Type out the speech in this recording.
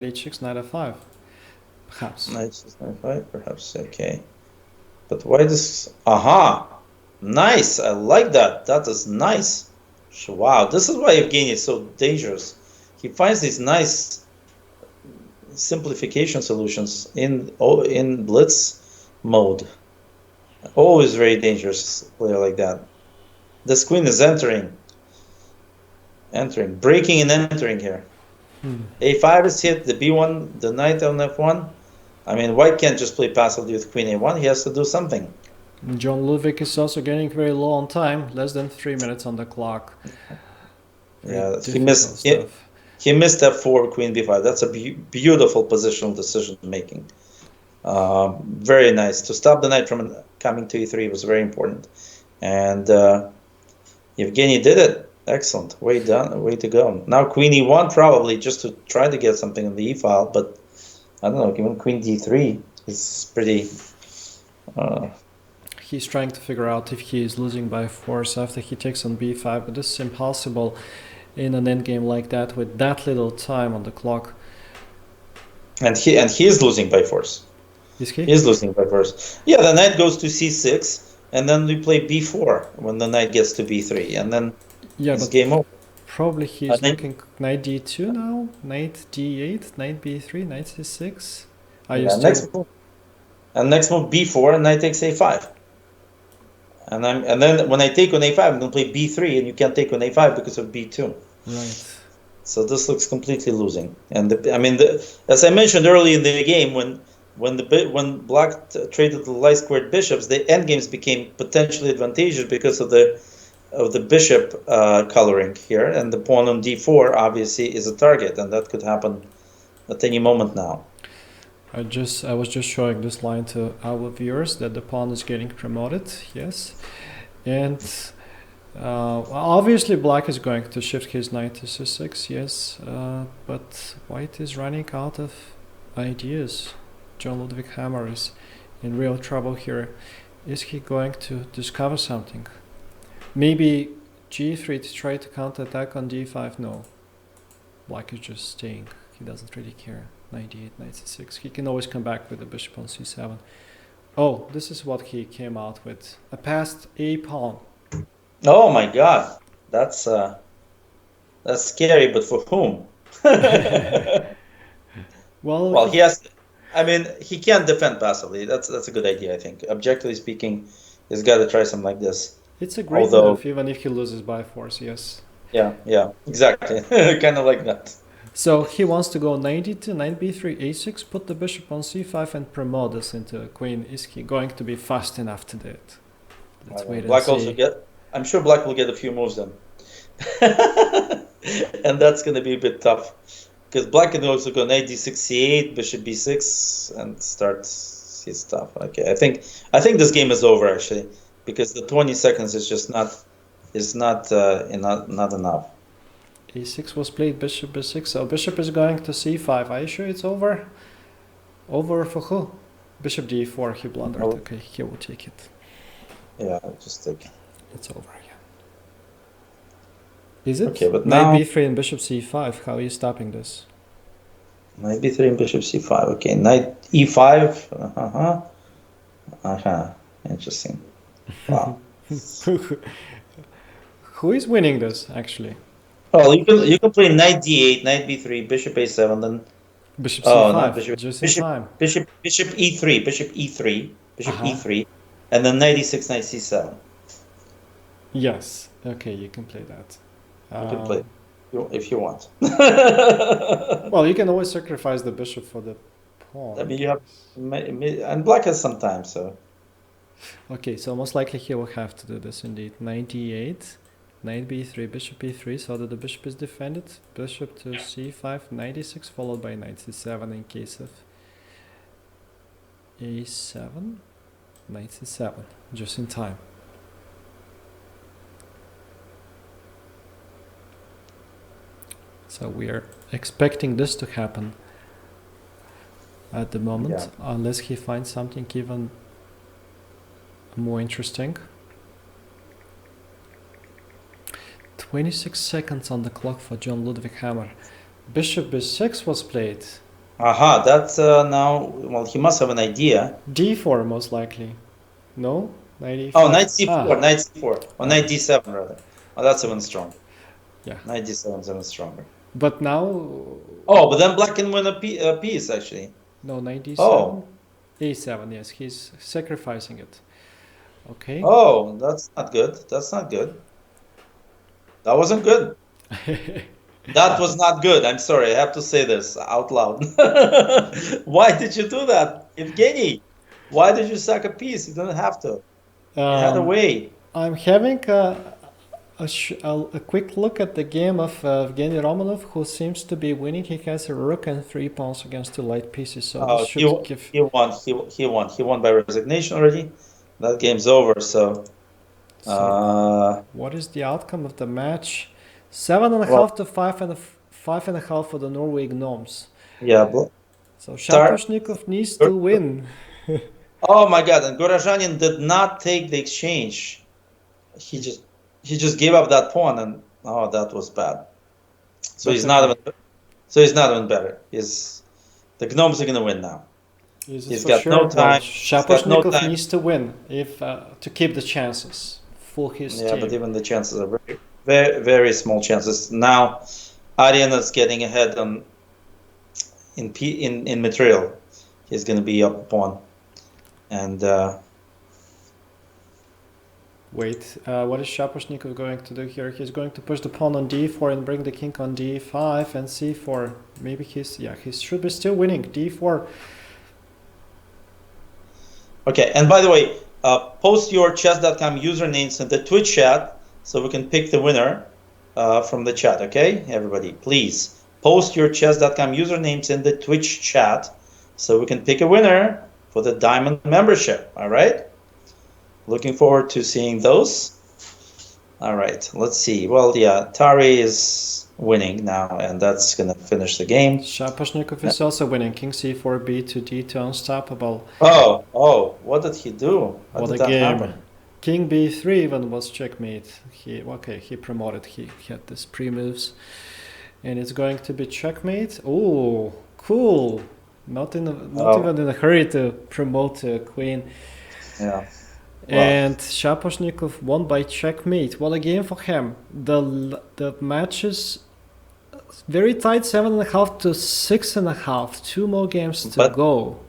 h6, knight f5, perhaps. Knight 6, knight 5, perhaps. Okay. But why this? Aha! Nice! I like that. That is nice. Wow, this is why Evgeny is so dangerous. He finds these nice simplification solutions in blitz mode. Always very dangerous player like that. This queen is entering, breaking and entering here. A5 is hit, the B1, the knight on F1. I mean, white can't just play passively with queen A1. He has to do something. John Ludwig is also getting very low on time, less than 3 minutes on the clock. Yeah, he missed he missed F4, queen B5. That's a beautiful positional decision making. Very nice. To stop the knight from coming to E3 was very important. And Evgeny did it. Excellent. Way done. Way to go. Now queen E1 probably just to try to get something in the E file, but I don't know, given queen D3 is pretty... He's trying to figure out if he is losing by force after he takes on B5, but this is impossible in an endgame like that with that little time on the clock. And he is losing by force. Is he? He is losing by force. Yeah, the knight goes to C6, and then we play B4 when the knight gets to B3, and then it's game over. Probably he's looking knight D2 now, knight D8, knight B3, knight C6. Next move B4, and knight takes A5. And then when I take on A5, I'm going to play B3, and you can't take on A5 because of B2. Right. So this looks completely losing. And as I mentioned early in the game, when Black traded the light squared bishops, the endgames became potentially advantageous because of the bishop coloring here, and the pawn on D4 obviously is a target, and that could happen at any moment now. I was just showing this line to our viewers that the pawn is getting promoted, yes, and obviously Black is going to shift his knight to C6, yes, but White is running out of ideas. John Ludwig Hammer is in real trouble here. Is he going to discover something? Maybe G3 to try to counterattack on D5? No. Black is just staying. He doesn't really care. 98, knight C6. He can always come back with the bishop on C7. Oh, this is what he came out with. A passed A pawn. Oh my god. That's scary, but for whom? Well, he has... I mean, he can't defend passively. That's a good idea, I think. Objectively speaking, he's got to try something like this. It's a great move, even if he loses by force, yes. Yeah, exactly. Kind of like that. So he wants to go knight d2, knight b3, a6, put the bishop on c5 and promote this into a queen. Is he going to be fast enough to do it? Let's wait and see. I'm sure Black will get a few moves then. And that's going to be a bit tough. Because Black can also go knight d6, c8, bishop b6, and start his stuff. Okay, I think this game is over actually, because the 20 seconds is just not enough. a6 was played, bishop b6, so bishop is going to c5. Are you sure it's over? Over for who? Bishop d4, he blundered. Oh. Okay, he will take it. Yeah, I'll just take it. It's over, yeah. Is it? Okay, but knight b3 and bishop c5, how are you stopping this? Knight b3 and bishop c5, okay. Knight e5, interesting. Wow. Who is winning this, actually? Oh, you can play knight d8, knight b3, bishop a7, then bishop c5. Just in time. Bishop e3, bishop e3, and then knight e6, knight c7. Yes. Okay, you can play that. You can play if you want. Well, you can always sacrifice the bishop for the pawn. I mean, you have, and Black has some time, so. Okay, so most likely he will have to do this indeed. Knight d8. Knight b3, bishop e3, so that the bishop is defended. Bishop to c5, knight e6, followed by knight c7 in case of a7. Knight c7, just in time. So we are expecting this to happen at the moment, unless he finds something even more interesting. 26 seconds on the clock for John Ludwig Hammer. Bishop b6 was played. Aha, that's now. Well, he must have an idea. D4 most likely. No? Knight e5. Oh, knight c4, knight c4, or knight Okay. d7 rather. Oh, that's even stronger. Yeah. Knight d7 is even stronger. But now, Oh, but then black can win a piece actually. no, knight d7. Oh, A7, yes, he's sacrificing it. Okay. oh, that's not good. That's not good. That wasn't good. That was not good. I'm sorry. I have to say this out loud. Why did you do that, Evgeny? Why did you sack a piece? You didn't have to. You had a way. I'm having a quick look at the game of Evgeny Romanov, who seems to be winning. He has a rook and 3 pawns against 2 light pieces, so this should give... He won. He won. He won by resignation already. That game's over. So, what is the outcome of the match? 7.5 to 5.5 for the Norway Gnomes. Yeah. So Shaposhnikov needs to win. Oh my God! And Gorozhanin did not take the exchange. He just gave up that pawn, and oh, that was bad. So he's not even better. The Gnomes are gonna win now. He's got no time. Shaposhnikov needs to win if to keep the chances for his team. Yeah, but even the chances are very, very, very small chances. Now, Aryan is getting ahead in material. He's gonna be up a pawn, and wait, what is Shaposhnikov going to do here? He's going to push the pawn on d4 and bring the king on d5 and c4. Maybe he should be still winning. d4. Okay, and by the way, post your chess.com usernames in the Twitch chat so we can pick the winner from the chat, okay? Everybody, please post your chess.com usernames in the Twitch chat so we can pick a winner for the Diamond membership, all right? Looking forward to seeing those. All right, let's see. Well, yeah, Tari is winning now, and that's going to finish the game. Shaposhnikov is also winning. King c4, b2, d2, unstoppable. Oh, what did he do? What a game. Happen? King b3 even was checkmate. He promoted. He had these pre-moves. And it's going to be checkmate. Oh, cool. Not even in a hurry to promote a queen. Yeah. And Shaposhnikov won by checkmate. What a game for him. The match is very tight, 7.5 to 6.5. 2 more games to go.